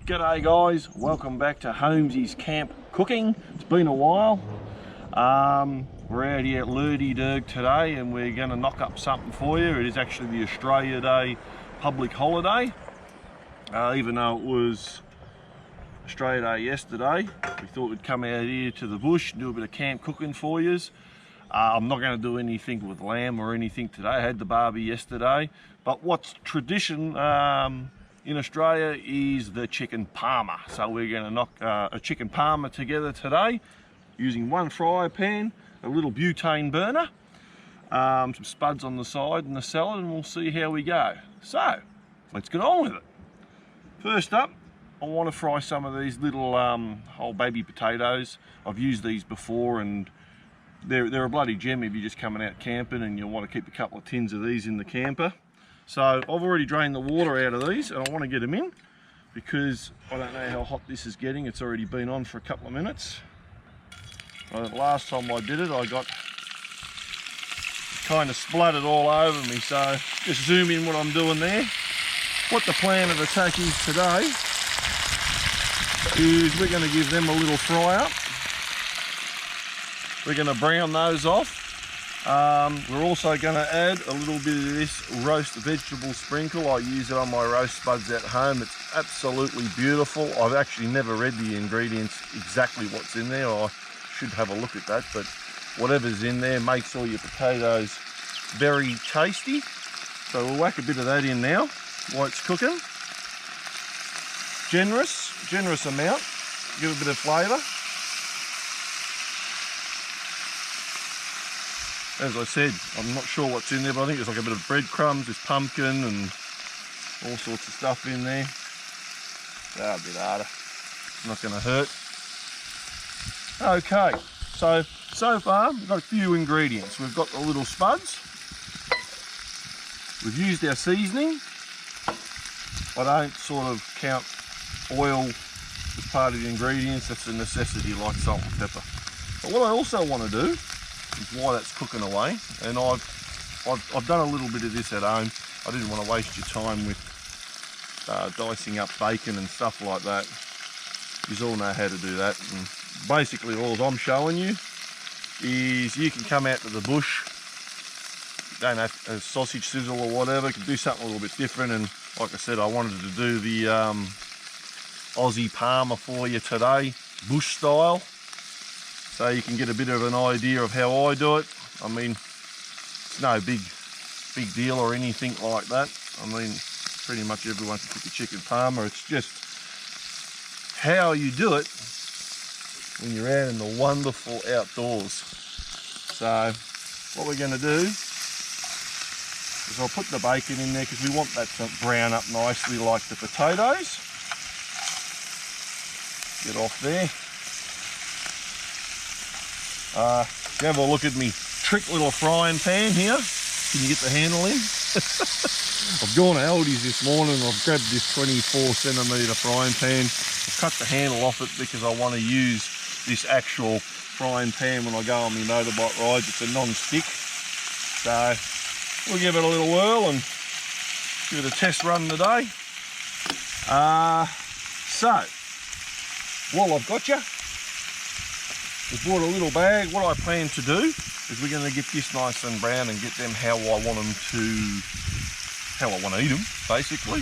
G'day guys, welcome back to Holmeseys Camp Cooking. It's been a while. We're out here at Lurdy-Durg today and we're going to knock up something for you. It is actually the Australia Day public holiday. Even though it was Australia Day yesterday, we thought we'd come out here to the bush and do a bit of camp cooking for you. I'm not going to do anything with lamb or anything today. I had the barbie yesterday, but what's tradition in Australia is the chicken Parma. So we're going to knock a chicken Parma together today using one fry pan, a little butane burner, some spuds on the side and the salad, and we'll see how we go. So let's get on with it. First up, I want to fry some of these little whole baby potatoes. I've used these before and they're a bloody gem if you're just coming out camping and you want to keep a couple of tins of these in the camper. So I've already drained the water out of these and I want to get them in because I don't know how hot this is getting. It's already been on for a couple of minutes. Last time I did it, I got kind of spluttered all over me. So just zoom in what I'm doing there. What the plan of attack is today is we're going to give them a little fry up. We're going to brown those off. We're also going to add a little bit of this roast vegetable sprinkle. I use it on my roast spuds at home. It's absolutely beautiful. I've actually never read the ingredients exactly what's in there. I should have a look at that, but whatever's in there makes all your potatoes very tasty. So we'll whack a bit of that in now while it's cooking. Generous amount, give a bit of flavour. As I said, I'm not sure what's in there, but I think there's like a bit of breadcrumbs, there's pumpkin and all sorts of stuff in there. A bit harder, not going to hurt. Okay, so far we've got a few ingredients. We've got the little spuds. We've used our seasoning. I don't sort of count oil as part of the ingredients. That's a necessity like salt and pepper. But what I also want to do is while that's cooking away, and I've done a little bit of this at home. I didn't want to waste your time with dicing up bacon and stuff like that. You all know how to do that. And basically all I'm showing you is you can come out to the bush, you don't have a sausage sizzle or whatever, you can do something a little bit different. And like I said, I wanted to do the Aussie Parma for you today, bush style, so you can get a bit of an idea of how I do it. I mean, it's no big deal or anything like that. I mean, pretty much everyone can cook a chicken Parma. It's just how you do it when you're out in the wonderful outdoors. So what we're going to do is I'll put the bacon in there because we want that to brown up nicely like the potatoes. Get off there. You have a look at me trick little frying pan here. Can you get the handle in? I've gone to Aldi's this morning and I've grabbed this 24cm frying pan. I've cut the handle off it because I want to use this actual frying pan when I go on my motorbike rides. It's a non-stick. So we'll give it a little whirl and give it a test run today. So while I've got you, we've bought a little bag. What I plan to do is we're going to get this nice and brown and get them how I want to eat them, basically.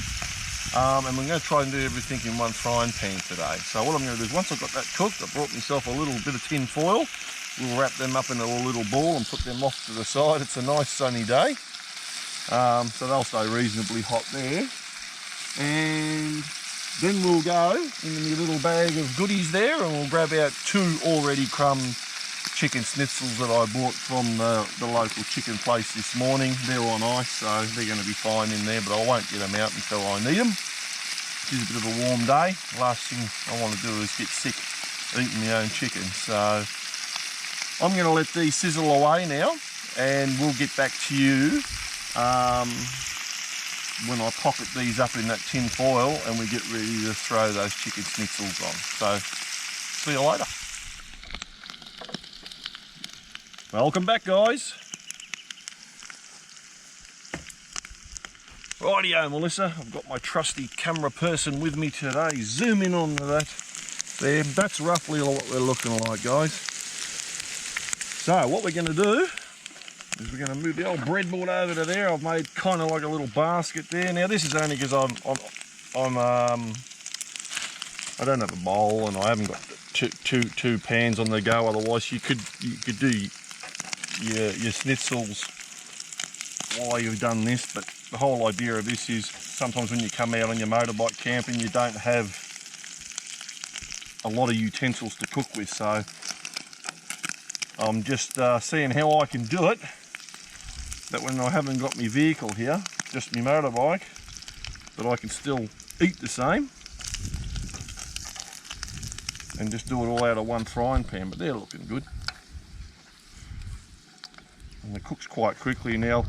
And we're going to try and do everything in one frying pan today. So what I'm going to do is once I've got that cooked, I've brought myself a little bit of tin foil. We'll wrap them up in a little ball and put them off to the side. It's a nice sunny day. So they'll stay reasonably hot there. And then we'll go in the little bag of goodies there and we'll grab out 2 already crumbed chicken schnitzels that I bought from the local chicken place this morning. They're on ice, so they're going to be fine in there, but I won't get them out until I need them. It is a bit of a warm day. Last thing I want to do is get sick eating my own chicken. So I'm going to let these sizzle away now and we'll get back to you when I pocket these up in that tin foil and we get ready to throw those chicken schnitzels on. So see you later. Welcome back, guys. Rightio, Melissa, I've got my trusty camera person with me today. Zoom in on that there. That's roughly what we're looking like, guys. So what we're going to do is we're going to move the old breadboard over to there. I've made kind of like a little basket there. Now this is only because I don't have a bowl and I haven't got two pans on the go. Otherwise you could do your schnitzels while you've done this, but the whole idea of this is sometimes when you come out on your motorbike camping you don't have a lot of utensils to cook with, so I'm just seeing how I can do it, that when I haven't got my vehicle here, just my motorbike, that I can still eat the same and just do it all out of one frying pan. But they're looking good and it cooks quite quickly. Now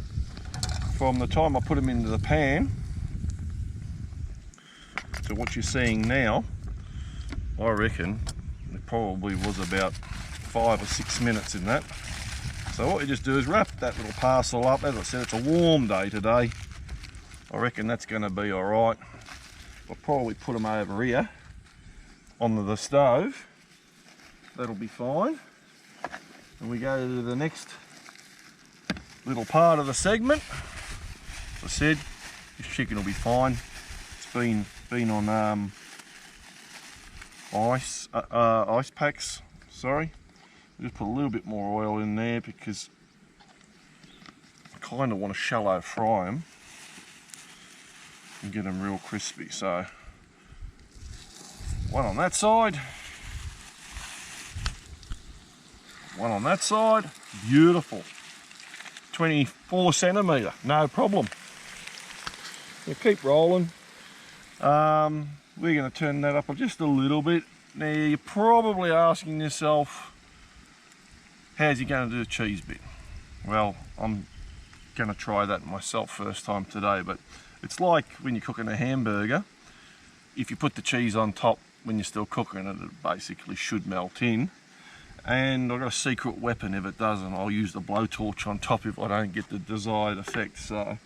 from the time I put them into the pan to what you're seeing now, I reckon it probably was about 5 or 6 minutes in that. So what you just do is wrap that little parcel up. As I said, it's a warm day today. I reckon that's going to be all right. I'll probably put them over here on the stove. That'll be fine. And we go to the next little part of the segment. As I said, this chicken will be fine. It's been on ice packs. Sorry, just put a little bit more oil in there because I kind of want to shallow fry them and get them real crispy. So one on that side, one on that side. Beautiful. 24 centimetre, no problem. We'll keep rolling. We're going to turn that up just a little bit. Now you're probably asking yourself, how's he going to do the cheese bit? Well, I'm going to try that myself first time today, but it's like when you're cooking a hamburger. If you put the cheese on top when you're still cooking it, it basically should melt in. And I've got a secret weapon if it doesn't. I'll use the blowtorch on top if I don't get the desired effect. So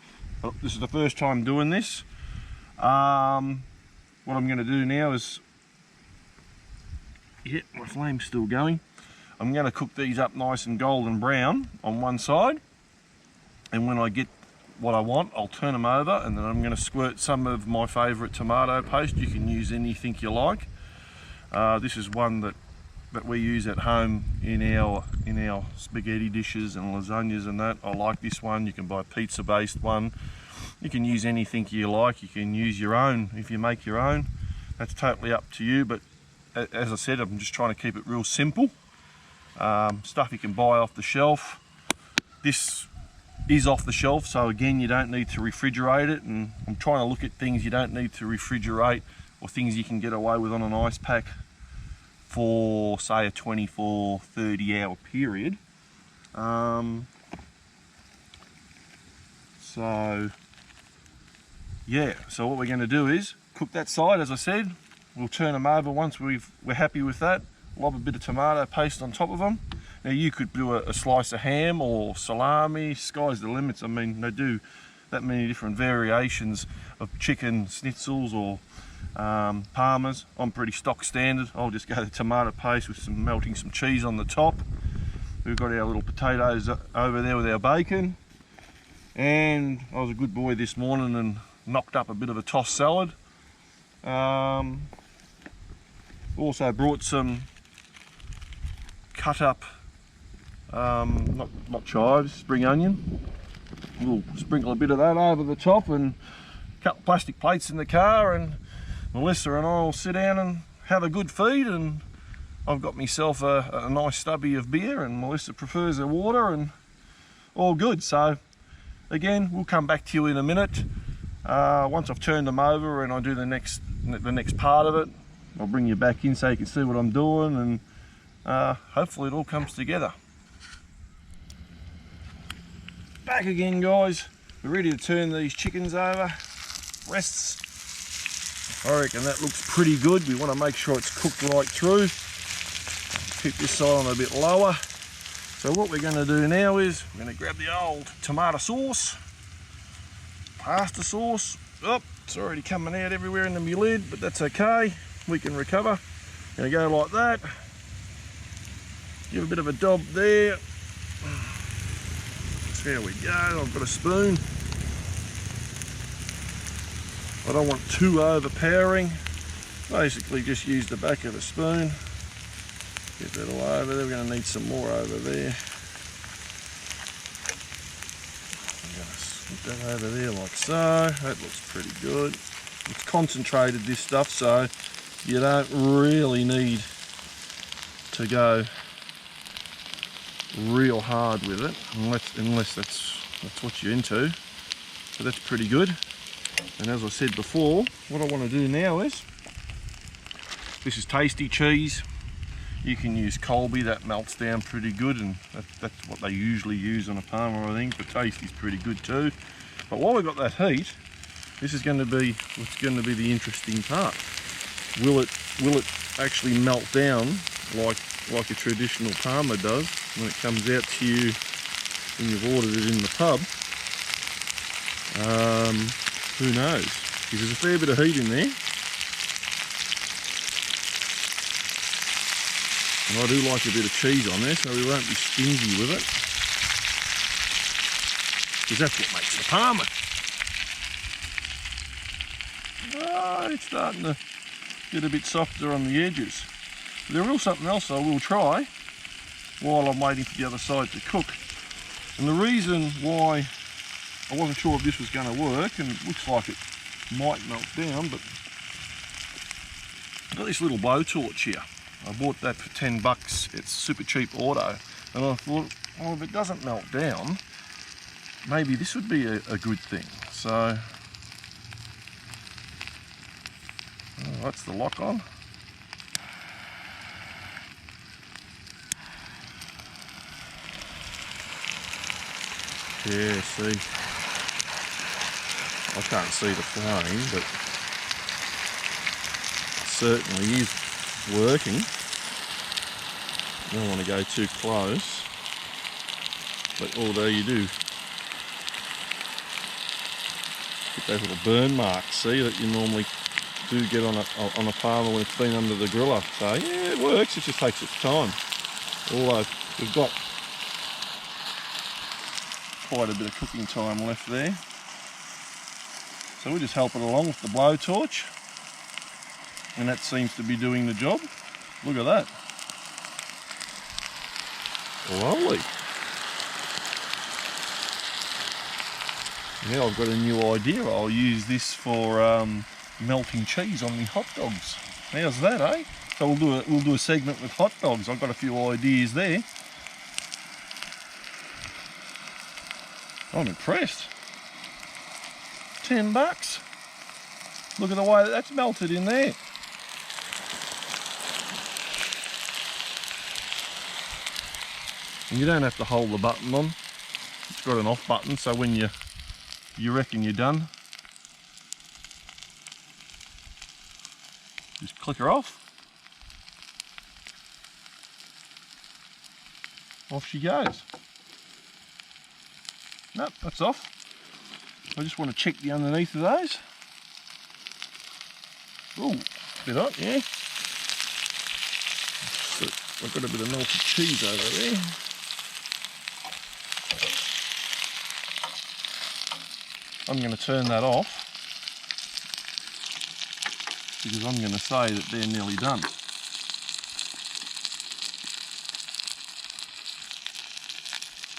this is the first time doing this. What I'm going to do now is, yeah, my flame's still going. I'm going to cook these up nice and golden brown on one side, and when I get what I want, I'll turn them over, and then I'm going to squirt some of my favourite tomato paste. You can use anything you like. This is one that we use at home in our spaghetti dishes and lasagnas and that. I like this one. You can buy a pizza based one. You can use anything you like. You can use your own if you make your own. That's totally up to you, but as I said, I'm just trying to keep it real simple. Stuff you can buy off the shelf. This is off the shelf, so again, you don't need to refrigerate it, and I'm trying to look at things you don't need to refrigerate or things you can get away with on an ice pack for say a 24-30 hour period. So yeah, so what we're going to do is cook that side. As I said, we'll turn them over once we're happy with that. Lob a bit of tomato paste on top of them. Now you could do a slice of ham or salami. Sky's the limits. I mean, they do that many different variations of chicken schnitzels or Parmas. I'm pretty stock standard. I'll just go to tomato paste with melting some cheese on the top. We've got our little potatoes over there with our bacon, and I was a good boy this morning and knocked up a bit of a tossed salad. Also brought some cut up not chives, spring onion. We'll sprinkle a bit of that over the top, and a couple of plastic plates in the car, and Melissa and I will sit down and have a good feed. And I've got myself a nice stubby of beer, and Melissa prefers her water, and all good. So again, we'll come back to you in a minute. Once I've turned them over and I do the next part of it, I'll bring you back in so you can see what I'm doing, and hopefully it all comes together. Back again, guys. We're ready to turn these chickens over. Breasts, I reckon that looks pretty good. We want to make sure it's cooked right through. Keep this side on a bit lower. So what we're going to do now is we're going to grab the old tomato sauce. pasta sauce. Oh, it's already coming out everywhere in the my lid, but that's okay. We can recover. Gonna go like that. Give a bit of a dob there. There we go. I've got a spoon. I don't want too overpowering. Basically just use the back of the spoon. Get that all over there. We're going to need some more over there. I'm going to slip that over there like so. That looks pretty good. It's concentrated, this stuff, so you don't really need to go real hard with it, unless that's what you're into. But that's pretty good. And as I said before, what I want to do now is, this is tasty cheese. You can use Colby, that melts down pretty good, and that's what they usually use on a Parma, I think, but tasty's pretty good too. But while we've got that heat, this is going to be what's going to be the interesting part. Will it actually melt down like a traditional Parma does when it comes out to you when you've ordered it in the pub? Who knows? Because there's a fair bit of heat in there. And I do like a bit of cheese on there, so we won't be stingy with it. Because that's what makes the Parma. Oh, it's starting to get a bit softer on the edges. But there is something else I will try while I'm waiting for the other side to cook. And the reason why I wasn't sure if this was going to work, and it looks like it might melt down, but I've got this little blowtorch here. I bought that for 10 bucks. It's super cheap auto. And I thought, well, if it doesn't melt down, maybe this would be a good thing. So, oh, that's the lock on. Yeah, see, I can't see the flame, but it certainly is working. Don't want to go too close, but although you do get those little burn marks, see, that you normally do get on a Parma when it's been under the griller. So yeah, it works, it just takes its time. Although we've got quite a bit of cooking time left there. So we just help it along with the blowtorch, and that seems to be doing the job. Look at that. Lovely. Now I've got a new idea. I'll use this for melting cheese on the hot dogs. How's that, eh? So we'll do a segment with hot dogs. I've got a few ideas there. I'm impressed. 10 bucks. Look at the way that's melted in there. And you don't have to hold the button on. It's got an off button, so when you reckon you're done, just click her off. Off she goes. Nope, that's off. I just want to check the underneath of those. Ooh, a bit hot, yeah. So I've got a bit of melted cheese over there. I'm going to turn that off because I'm going to say that they're nearly done.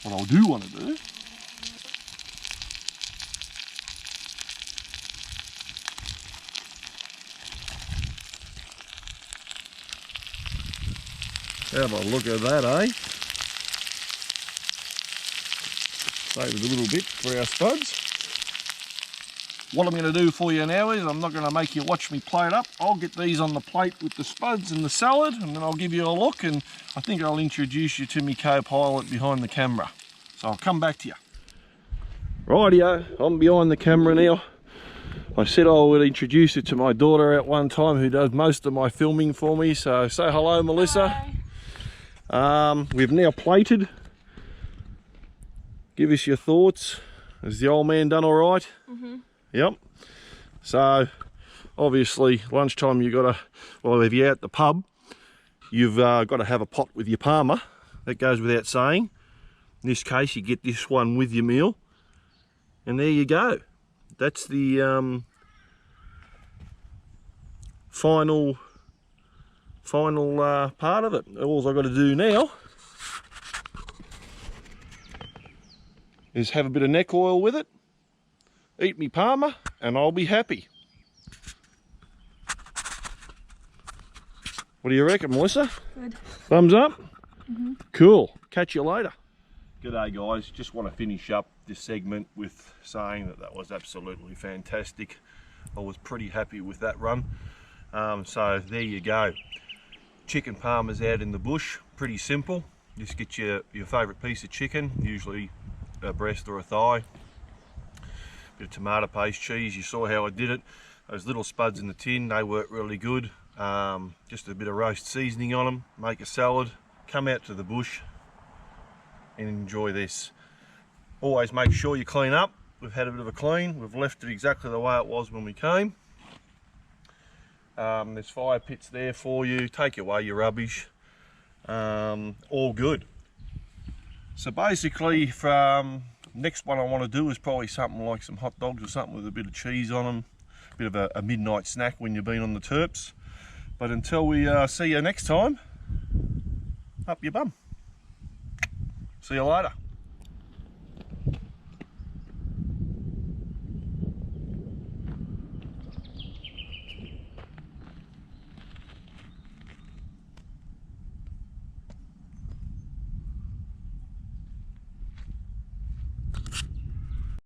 What I do want to do have a look at that, eh? Save it a little bit for our spuds. What I'm going to do for you now is, I'm not going to make you watch me plate up. I'll get these on the plate with the spuds and the salad, and then I'll give you a look, and I think I'll introduce you to my co-pilot behind the camera. So I'll come back to you. Rightio, I'm behind the camera now. I said I would introduce you to my daughter at one time, who does most of my filming for me. So say hello, Melissa. Hi. We've now plated. Give us your thoughts. Has the old man done all right? Yep. So obviously lunchtime you got to, well, if you're out at the pub, you've got to have a pot with your Parma. That goes without saying. In this case, you get this one with your meal, and there you go. That's the final part of it. All I've got to do now is have a bit of neck oil with it, eat me Parma, and I'll be happy. What do you reckon, Melissa? Good. Thumbs up? Cool. Catch you later. G'day guys, just want to finish up this segment with saying that was absolutely fantastic. I was pretty happy with that run. So there you go. Chicken Parmas out in the bush, pretty simple. Just get your favourite piece of chicken, usually a breast or a thigh. Bit of tomato paste, cheese, you saw how I did it. Those little spuds in the tin, they work really good. Just a bit of roast seasoning on them, make a salad, come out to the bush and enjoy this. Always make sure you clean up. We've had a bit of a clean, we've left it exactly the way it was when we came. There's fire pits there for you, take away your rubbish, all good. So basically, next one I want to do is probably something like some hot dogs or something with a bit of cheese on them, a bit of a midnight snack when you've been on the terps. But until we see you next time, up your bum. See you later.